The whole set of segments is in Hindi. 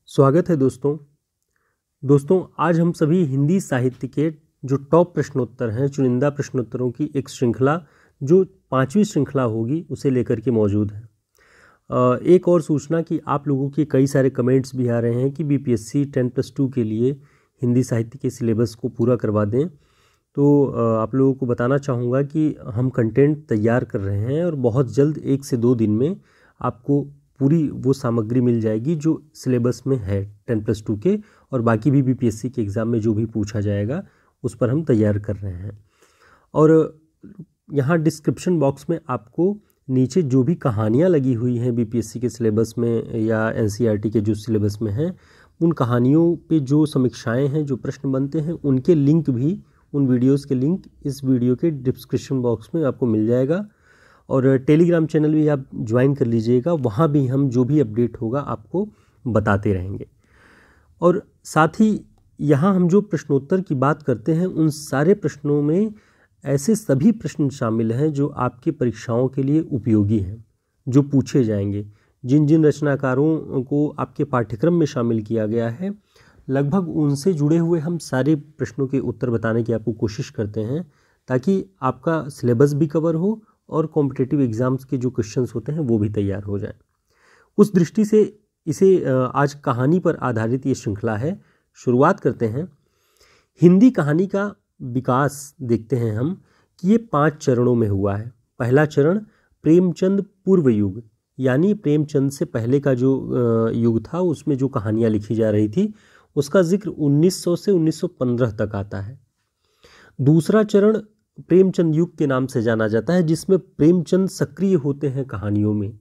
स्वागत है दोस्तों आज हम सभी हिंदी साहित्य के जो टॉप प्रश्नोत्तर हैं, चुनिंदा प्रश्नोत्तरों की एक श्रृंखला जो 5वीं श्रृंखला होगी उसे लेकर के मौजूद हैं। एक और सूचना कि आप लोगों के कई सारे कमेंट्स भी आ रहे हैं कि बीपीएससी 10+2 के लिए हिंदी साहित्य के सिलेबस को पूरा करवा दें। तो आप लोगों को बताना चाहूँगा कि हम कंटेंट तैयार कर रहे हैं और बहुत जल्द 1 से 2 दिन में आपको पूरी वो सामग्री मिल जाएगी जो सिलेबस में है 10+2 के, और बाकी भी बीपीएससी के एग्ज़ाम में जो भी पूछा जाएगा उस पर हम तैयार कर रहे हैं। और यहाँ डिस्क्रिप्शन बॉक्स में आपको नीचे जो भी कहानियाँ लगी हुई हैं बीपीएससी के सिलेबस में या एनसीईआरटी के जो सिलेबस में हैं, उन कहानियों पे जो समीक्षाएं हैं, जो प्रश्न बनते हैं, उनके लिंक भी, उन वीडियोस के लिंक इस वीडियो के डिस्क्रिप्शन बॉक्स में आपको मिल जाएगा। और टेलीग्राम चैनल भी आप ज्वाइन कर लीजिएगा, वहाँ भी हम जो भी अपडेट होगा आपको बताते रहेंगे। और साथ ही यहाँ हम जो प्रश्नोत्तर की बात करते हैं उन सारे प्रश्नों में ऐसे सभी प्रश्न शामिल हैं जो आपकी परीक्षाओं के लिए उपयोगी हैं, जो पूछे जाएंगे। जिन जिन रचनाकारों को आपके पाठ्यक्रम में शामिल किया गया है, लगभग उनसे जुड़े हुए हम सारे प्रश्नों के उत्तर बताने की आपको कोशिश करते हैं, ताकि आपका सिलेबस भी कवर हो और कॉम्पिटिटिव एग्ज़ाम्स के जो क्वेश्चंस होते हैं वो भी तैयार हो जाएं। उस दृष्टि से इसे आज कहानी पर आधारित ये श्रृंखला है। शुरुआत करते हैं। हिंदी कहानी का विकास देखते हैं हम कि ये 5 चरणों में हुआ है। पहला चरण प्रेमचंद पूर्व युग, यानी प्रेमचंद से पहले का जो युग था, उसमें जो कहानियाँ लिखी जा रही थी, उसका जिक्र 1900 से 1915 तक आता है। दूसरा चरण प्रेमचंद युग के नाम से जाना जाता है, जिसमें प्रेमचंद सक्रिय होते हैं कहानियों में,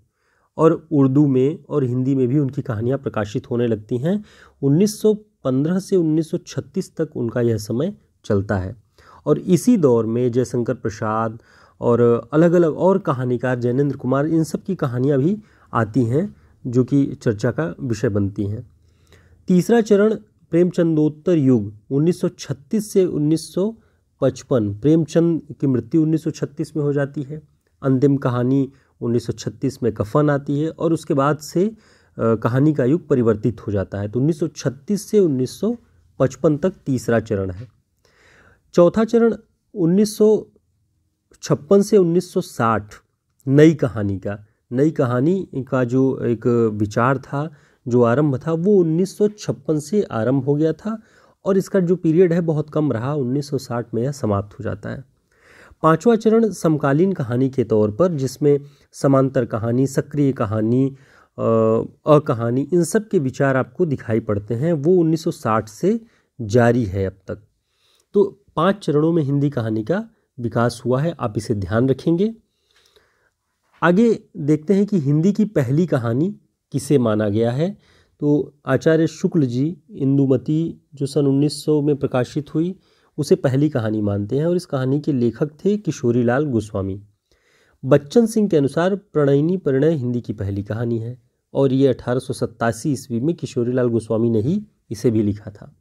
और उर्दू में और हिंदी में भी उनकी कहानियाँ प्रकाशित होने लगती हैं। 1915 से 1936 तक उनका यह समय चलता है। और इसी दौर में जयशंकर प्रसाद और अलग अलग और कहानीकार, जैनेन्द्र कुमार, इन सब की कहानियाँ भी आती हैं जो कि चर्चा का विषय बनती हैं। तीसरा चरण प्रेमचंदोत्तर युग 1936 से 1955, प्रेमचंद की मृत्यु 1936 में हो जाती है। अंतिम कहानी 1936 में कफन आती है और उसके बाद से कहानी का युग परिवर्तित हो जाता है। तो 1936 से 1955 तक तीसरा चरण है। चौथा चरण 1956 से 1960, नई कहानी का जो एक विचार था, जो आरंभ था, वो 1956 से आरंभ हो गया था और इसका जो पीरियड है बहुत कम रहा, 1960 में यह समाप्त हो जाता है। पांचवा चरण समकालीन कहानी के तौर पर, जिसमें समांतर कहानी, सक्रिय कहानी, अकहानी, इन सब के विचार आपको दिखाई पड़ते हैं, वो 1960 से जारी है अब तक। तो 5 चरणों में हिंदी कहानी का विकास हुआ है, आप इसे ध्यान रखेंगे। आगे देखते हैं कि हिंदी की पहली कहानी किसे माना गया है। तो आचार्य शुक्ल जी, इंदुमती, जो सन 1900 में प्रकाशित हुई, उसे पहली कहानी मानते हैं और इस कहानी के लेखक थे किशोरीलाल गोस्वामी। बच्चन सिंह के अनुसार प्रणयिनी परिणय हिंदी की पहली कहानी है और ये 1887 ईस्वी में किशोरीलाल गोस्वामी ने ही इसे भी लिखा था।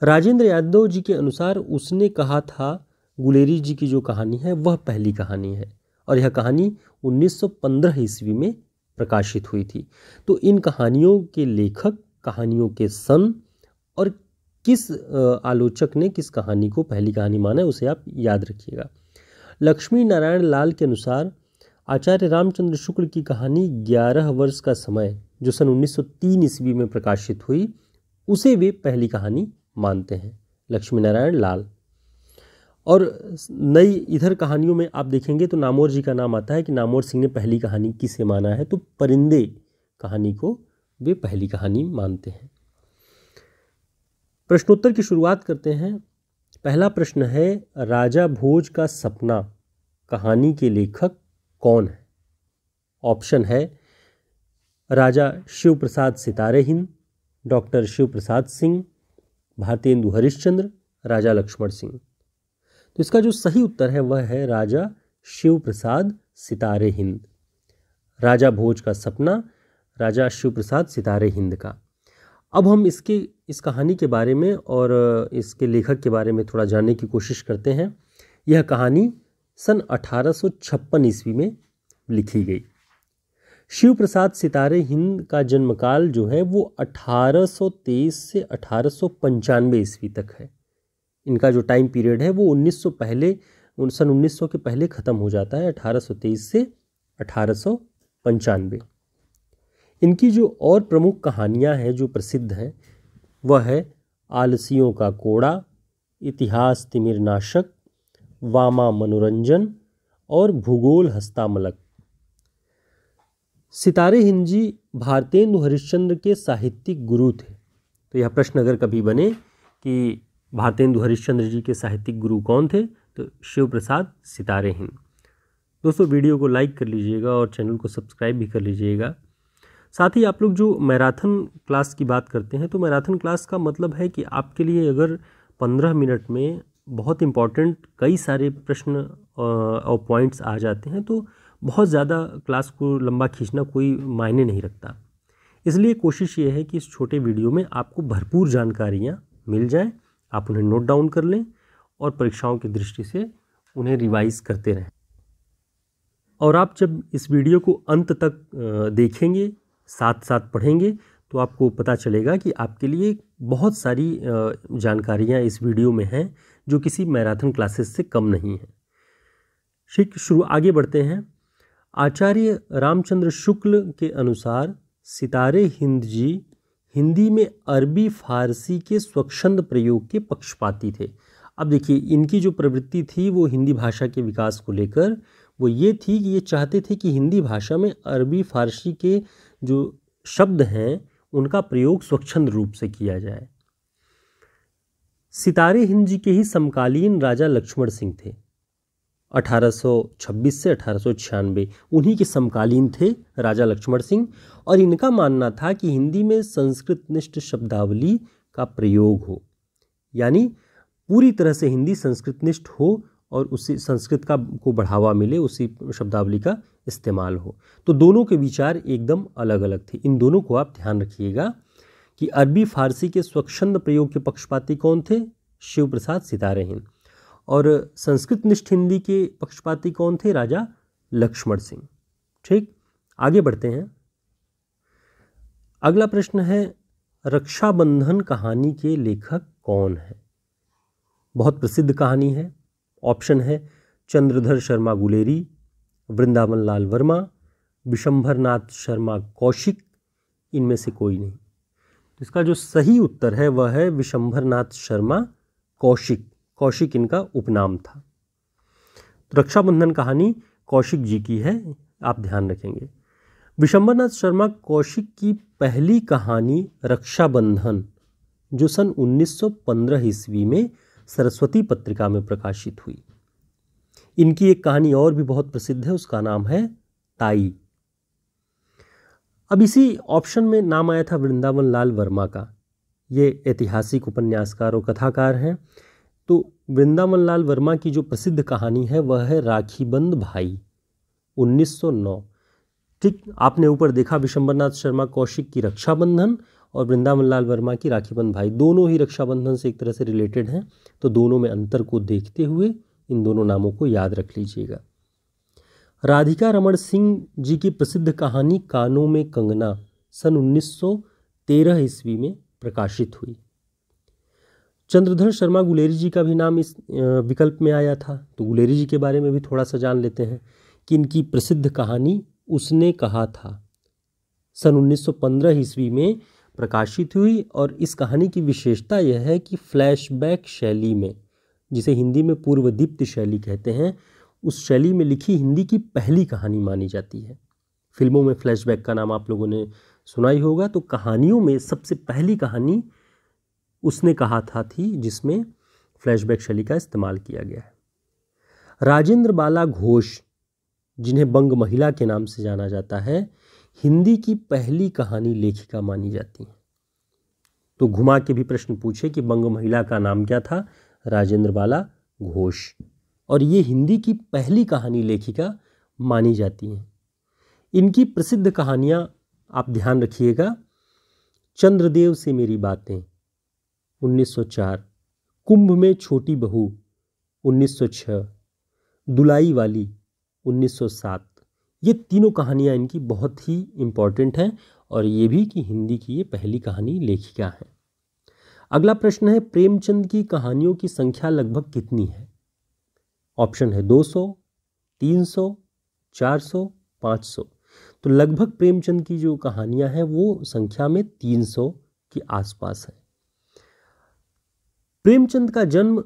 राजेंद्र यादव जी के अनुसार उसने कहा था गुलेरी जी की जो कहानी है वह पहली कहानी है और यह कहानी 1915 ईस्वी में प्रकाशित हुई थी। तो इन कहानियों के लेखक, कहानियों के सन और किस आलोचक ने किस कहानी को पहली कहानी माना है, उसे आप याद रखिएगा। लक्ष्मी नारायण लाल के अनुसार आचार्य रामचंद्र शुक्ल की कहानी 11 वर्ष का समय, जो सन 1903 ईस्वी में प्रकाशित हुई, उसे वे पहली कहानी मानते हैं, लक्ष्मी नारायण लाल। और नई इधर कहानियों में आप देखेंगे तो नामोर जी का नाम आता है कि नामोर सिंह ने पहली कहानी किसे माना है, तो परिंदे कहानी को वे पहली कहानी मानते हैं। प्रश्नोत्तर की शुरुआत करते हैं। पहला प्रश्न है, राजा भोज का सपना कहानी के लेखक कौन है? ऑप्शन है राजा शिव प्रसाद सितारे हिंद, डॉक्टर शिव प्रसाद सिंह, भारतेंदु हरिश्चंद्र, राजा लक्ष्मण सिंह। तो इसका जो सही उत्तर है वह है राजा शिव प्रसाद सितारे हिंद। राजा भोज का सपना राजा शिव प्रसाद सितारे हिंद का। अब हम इस कहानी के बारे में और इसके लेखक के बारे में थोड़ा जानने की कोशिश करते हैं। यह कहानी सन 1856 ईस्वी में लिखी गई। शिव प्रसाद सितारे हिंद का जन्मकाल जो है वो 1823 से 1895 ईस्वी तक है। इनका जो टाइम पीरियड है वो 1900 के पहले ख़त्म हो जाता है, 1823 से 1895। इनकी जो और प्रमुख कहानियाँ हैं जो प्रसिद्ध हैं वह है आलसियों का कोड़ा, इतिहास तिमिरनाशक, वामा मनोरंजन और भूगोल हस्तामलक। सितारे हिंद जी भारतेंदु हरिश्चंद्र के साहित्यिक गुरु थे। तो यह प्रश्न अगर कभी बने कि भारतेंदु हरिश्चंद्र जी के साहित्यिक गुरु कौन थे, तो शिव प्रसाद सितारे हिंद। दोस्तों वीडियो को लाइक कर लीजिएगा और चैनल को सब्सक्राइब भी कर लीजिएगा। साथ ही आप लोग जो मैराथन क्लास की बात करते हैं, तो मैराथन क्लास का मतलब है कि आपके लिए अगर 15 मिनट में बहुत इम्पॉर्टेंट कई सारे प्रश्न और पॉइंट्स आ जाते हैं, तो बहुत ज़्यादा क्लास को लंबा खींचना कोई मायने नहीं रखता। इसलिए कोशिश ये है कि इस छोटे वीडियो में आपको भरपूर जानकारियाँ मिल जाएं, आप उन्हें नोट डाउन कर लें और परीक्षाओं की दृष्टि से उन्हें रिवाइज करते रहें। और आप जब इस वीडियो को अंत तक देखेंगे, साथ साथ पढ़ेंगे, तो आपको पता चलेगा कि आपके लिए बहुत सारी जानकारियाँ इस वीडियो में हैं जो किसी मैराथन क्लासेस से कम नहीं है। ठीक, आगे बढ़ते हैं। आचार्य रामचंद्र शुक्ल के अनुसार सितारे हिंद जी हिंदी में अरबी फारसी के स्वच्छंद प्रयोग के पक्षपाती थे। अब देखिए, इनकी जो प्रवृत्ति थी वो हिंदी भाषा के विकास को लेकर वो ये थी कि ये चाहते थे कि हिंदी भाषा में अरबी फारसी के जो शब्द हैं उनका प्रयोग स्वच्छंद रूप से किया जाए। सितारे हिंद जी के ही समकालीन राजा लक्ष्मण सिंह थे, 1826 से 1896, उन्हीं के समकालीन थे राजा लक्ष्मण सिंह। और इनका मानना था कि हिंदी में संस्कृतनिष्ठ शब्दावली का प्रयोग हो, यानी पूरी तरह से हिंदी संस्कृतनिष्ठ हो और उसी संस्कृत को बढ़ावा मिले, उसी शब्दावली का इस्तेमाल हो। तो दोनों के विचार एकदम अलग अलग थे। इन दोनों को आप ध्यान रखिएगा कि अरबी फारसी के स्वच्छंद प्रयोग के पक्षपाती कौन थे? शिव प्रसाद सितारे हिंद। और संस्कृतनिष्ठ हिंदी के पक्षपाती कौन थे? राजा लक्ष्मण सिंह। ठीक, आगे बढ़ते हैं। अगला प्रश्न है, रक्षाबंधन कहानी के लेखक कौन है? बहुत प्रसिद्ध कहानी है। ऑप्शन है चंद्रधर शर्मा गुलेरी, वृंदावन लाल वर्मा, विशंभरनाथ शर्मा कौशिक, इनमें से कोई नहीं। तो इसका जो सही उत्तर है वह है विशंभरनाथ शर्मा कौशिक। कौशिक इनका उपनाम था। तो रक्षाबंधन कहानी कौशिक जी की है, आप ध्यान रखेंगे। विशंभरनाथ शर्मा कौशिक की पहली कहानी रक्षाबंधन, जो सन 1915 ईस्वी में सरस्वती पत्रिका में प्रकाशित हुई। इनकी एक कहानी और भी बहुत प्रसिद्ध है, उसका नाम है ताई। अब इसी ऑप्शन में नाम आया था वृंदावन लाल वर्मा का। ये ऐतिहासिक उपन्यासकार और कथाकार हैं। तो वृंदावन लाल वर्मा की जो प्रसिद्ध कहानी है वह है राखीबंद भाई, 1909। ठीक, आपने ऊपर देखा विशंभरनाथ शर्मा कौशिक की रक्षाबंधन और वृंदावन लाल वर्मा की राखीबंद भाई, दोनों ही रक्षाबंधन से एक तरह से रिलेटेड हैं। तो दोनों में अंतर को देखते हुए इन दोनों नामों को याद रख लीजिएगा। राधिका रमण सिंह जी की प्रसिद्ध कहानी कानों में कंगना सन 1913 ईस्वी में प्रकाशित हुई। चंद्रधर शर्मा गुलेरी जी का भी नाम इस विकल्प में आया था। तो गुलेरी जी के बारे में भी थोड़ा सा जान लेते हैं कि इनकी प्रसिद्ध कहानी उसने कहा था सन 1915 ईस्वी में प्रकाशित हुई। और इस कहानी की विशेषता यह है कि फ्लैशबैक शैली में, जिसे हिंदी में पूर्वदीप्ति शैली कहते हैं, उस शैली में लिखी हिंदी की पहली कहानी मानी जाती है। फिल्मों में फ्लैशबैक का नाम आप लोगों ने सुना ही होगा। तो कहानियों में सबसे पहली कहानी उसने कहा था थी, जिसमें फ्लैशबैक शैली का इस्तेमाल किया गया है। राजेंद्र बाला घोष, जिन्हें बंग महिला के नाम से जाना जाता है, हिंदी की पहली कहानी लेखिका मानी जाती हैं। तो घुमा के भी प्रश्न पूछे कि बंग महिला का नाम क्या था? राजेंद्र बाला घोष। और ये हिंदी की पहली कहानी लेखिका मानी जाती हैं। इनकी प्रसिद्ध कहानियाँ आप ध्यान रखिएगा। चंद्रदेव से मेरी बातें 1904, कुंभ में छोटी बहू 1906, दुलाई वाली 1907, ये तीनों कहानियाँ इनकी बहुत ही इम्पॉर्टेंट हैं और ये भी कि हिंदी की ये पहली कहानी लेखिका है। अगला प्रश्न है, प्रेमचंद की कहानियों की संख्या लगभग कितनी है? ऑप्शन है 200, 300, 400, 500। तो लगभग प्रेमचंद की जो कहानियां हैं वो संख्या में 300 के आसपास है। प्रेमचंद का जन्म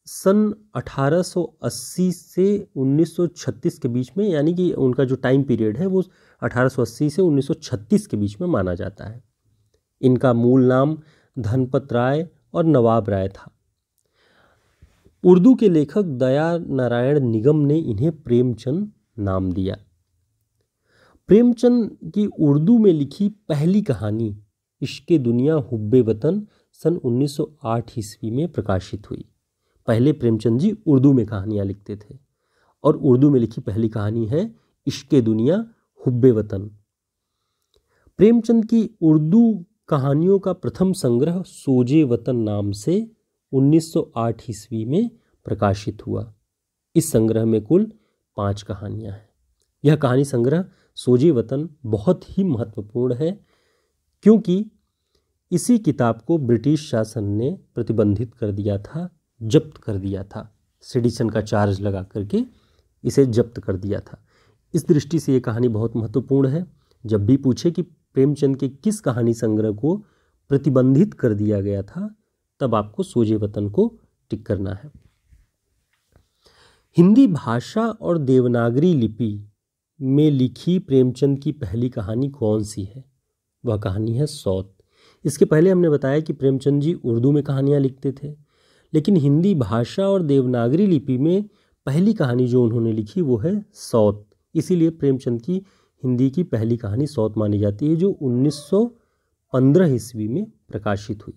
सन 1880 से 1936 के बीच में, यानी कि उनका जो टाइम पीरियड है वो 1880 से 1936 के बीच में माना जाता है। इनका मूल नाम धनपत राय और नवाब राय था। उर्दू के लेखक दया नारायण निगम ने इन्हें प्रेमचंद नाम दिया। प्रेमचंद की उर्दू में लिखी पहली कहानी इश्क़े दुनिया हुब्बे वतन सन 1908 ईस्वी में प्रकाशित हुई। पहले प्रेमचंद जी उर्दू में कहानियाँ लिखते थे और उर्दू में लिखी पहली कहानी है इश्क़े दुनिया हुब्बे वतन। प्रेमचंद की उर्दू कहानियों का प्रथम संग्रह सोजे वतन नाम से 1908 ईस्वी में प्रकाशित हुआ। इस संग्रह में कुल 5 कहानियां हैं। यह कहानी संग्रह सोजे वतन बहुत ही महत्वपूर्ण है क्योंकि इसी किताब को ब्रिटिश शासन ने प्रतिबंधित कर दिया था, जब्त कर दिया था। सेडिशन का चार्ज लगा करके इसे जब्त कर दिया था। इस दृष्टि से ये कहानी बहुत महत्वपूर्ण है। जब भी पूछे कि प्रेमचंद के किस कहानी संग्रह को प्रतिबंधित कर दिया गया था, तब आपको सोजे वतन को टिक करना है। हिंदी भाषा और देवनागरी लिपि में लिखी प्रेमचंद की पहली कहानी कौन सी है? वह कहानी है सौत। इसके पहले हमने बताया कि प्रेमचंद जी उर्दू में कहानियाँ लिखते थे, लेकिन हिंदी भाषा और देवनागरी लिपि में पहली कहानी जो उन्होंने लिखी वो है सौत। इसीलिए प्रेमचंद की हिंदी की पहली कहानी सौत मानी जाती है, जो 1915 ईस्वी में प्रकाशित हुई।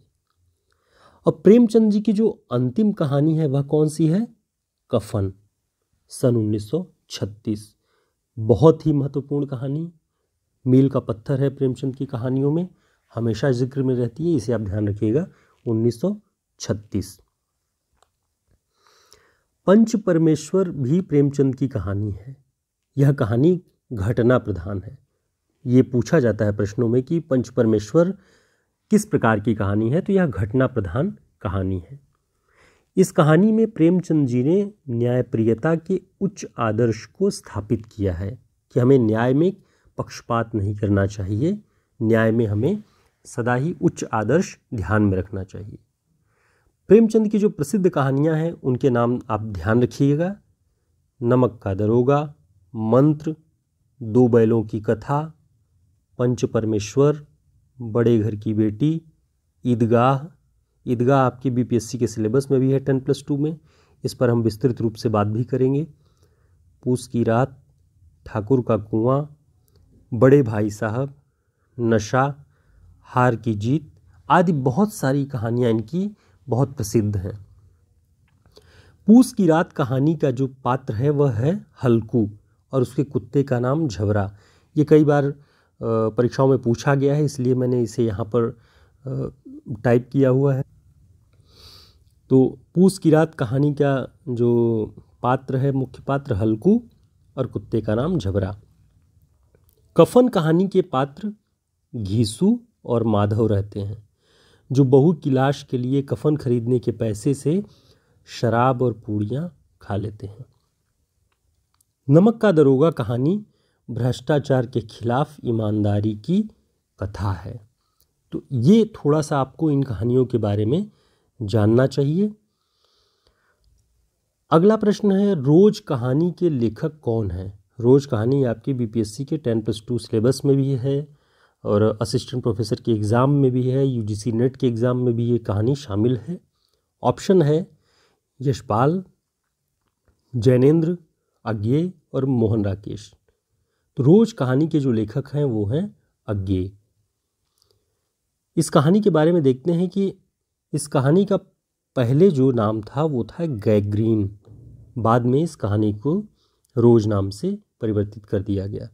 और प्रेमचंद जी की जो अंतिम कहानी है वह कौन सी है? कफन, सन 1936। बहुत ही महत्वपूर्ण कहानी, मील का पत्थर है प्रेमचंद की कहानियों में, हमेशा जिक्र में रहती है, इसे आप ध्यान रखिएगा। 1936। पंच परमेश्वर भी प्रेमचंद की कहानी है। यह कहानी घटना प्रधान है। ये पूछा जाता है प्रश्नों में कि पंच परमेश्वर किस प्रकार की कहानी है, तो यह घटना प्रधान कहानी है। इस कहानी में प्रेमचंद जी ने न्यायप्रियता के उच्च आदर्श को स्थापित किया है कि हमें न्याय में पक्षपात नहीं करना चाहिए, न्याय में हमें सदा ही उच्च आदर्श ध्यान में रखना चाहिए। प्रेमचंद की जो प्रसिद्ध कहानियां हैं उनके नाम आप ध्यान रखिएगा। नमक का दरोगा, मंत्र, 2 बैलों की कथा, पंच परमेश्वर, बड़े घर की बेटी, ईदगाह। ईदगाह आपकी बीपीएससी के सिलेबस में भी है 10+2 में, इस पर हम विस्तृत रूप से बात भी करेंगे। पूस की रात, ठाकुर का कुआं, बड़े भाई साहब, नशा, हार की जीत आदि बहुत सारी कहानियाँ इनकी बहुत प्रसिद्ध हैं। पूस की रात कहानी का जो पात्र है वह है हल्कू और उसके कुत्ते का नाम झबरा। ये कई बार परीक्षाओं में पूछा गया है, इसलिए मैंने इसे यहाँ पर टाइप किया हुआ है। तो पूस की रात कहानी का जो पात्र है, मुख्य पात्र हल्कू और कुत्ते का नाम झबरा। कफन कहानी के पात्र घीसू और माधव रहते हैं, जो बहू की लाश के लिए कफन खरीदने के पैसे से शराब और पूड़ियाँ खा लेते हैं। नमक का दरोगा कहानी भ्रष्टाचार के खिलाफ ईमानदारी की कथा है। तो ये थोड़ा सा आपको इन कहानियों के बारे में जानना चाहिए। अगला प्रश्न है, रोज कहानी के लेखक कौन है? रोज कहानी आपकी बीपीएससी के 10+2 सिलेबस में भी है और असिस्टेंट प्रोफेसर के एग्ज़ाम में भी है, यूजीसी नेट के एग्ज़ाम में भी ये कहानी शामिल है। ऑप्शन है यशपाल, जैनेन्द्र, अज्ञेय और मोहन राकेश। तो रोज कहानी के जो लेखक हैं वो हैं अज्ञेय। इस कहानी के बारे में देखते हैं कि इस कहानी का पहले जो नाम था वो था गैग्रीन, बाद में इस कहानी को रोज नाम से परिवर्तित कर दिया गया।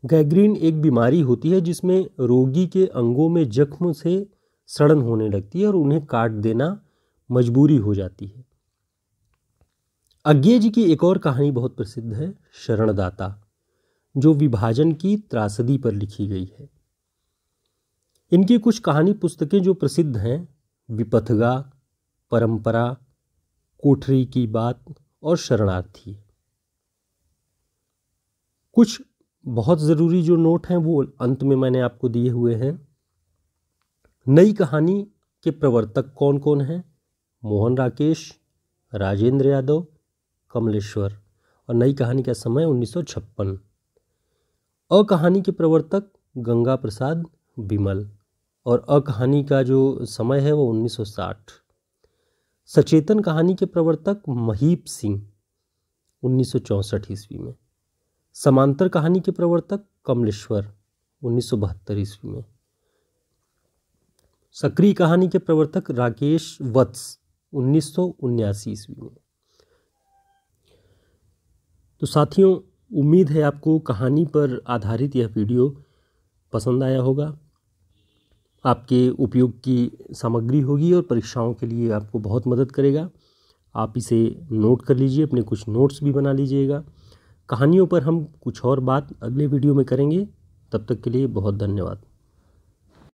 गैग्रीन एक बीमारी होती है जिसमें रोगी के अंगों में जख्म से सड़न होने लगती है और उन्हें काट देना मजबूरी हो जाती है। अज्ञेय जी की एक और कहानी बहुत प्रसिद्ध है, शरणदाता, जो विभाजन की त्रासदी पर लिखी गई है। इनकी कुछ कहानी पुस्तकें जो प्रसिद्ध हैं, विपथगा, परंपरा, कोठरी की बात और शरणार्थी। कुछ बहुत ज़रूरी जो नोट हैं वो अंत में मैंने आपको दिए हुए हैं। नई कहानी के प्रवर्तक कौन कौन हैं? मोहन राकेश, राजेंद्र यादव, कमलेश्वर। और नई कहानी का समय 1956। अकहानी के प्रवर्तक गंगा प्रसाद बिमल और अकहानी का जो समय है वो 1960। सचेतन कहानी के प्रवर्तक महीप सिंह 1964 ईस्वी में। समांतर कहानी के प्रवर्तक कमलेश्वर 1972 ईस्वी में। सक्रिय कहानी के प्रवर्तक राकेश वत्स 1979 ईस्वी में। तो साथियों, उम्मीद है आपको कहानी पर आधारित यह वीडियो पसंद आया होगा, आपके उपयोग की सामग्री होगी और परीक्षाओं के लिए आपको बहुत मदद करेगा। आप इसे नोट कर लीजिए, अपने कुछ नोट्स भी बना लीजिएगा। कहानियों पर हम कुछ और बात अगले वीडियो में करेंगे। तब तक के लिए बहुत धन्यवाद।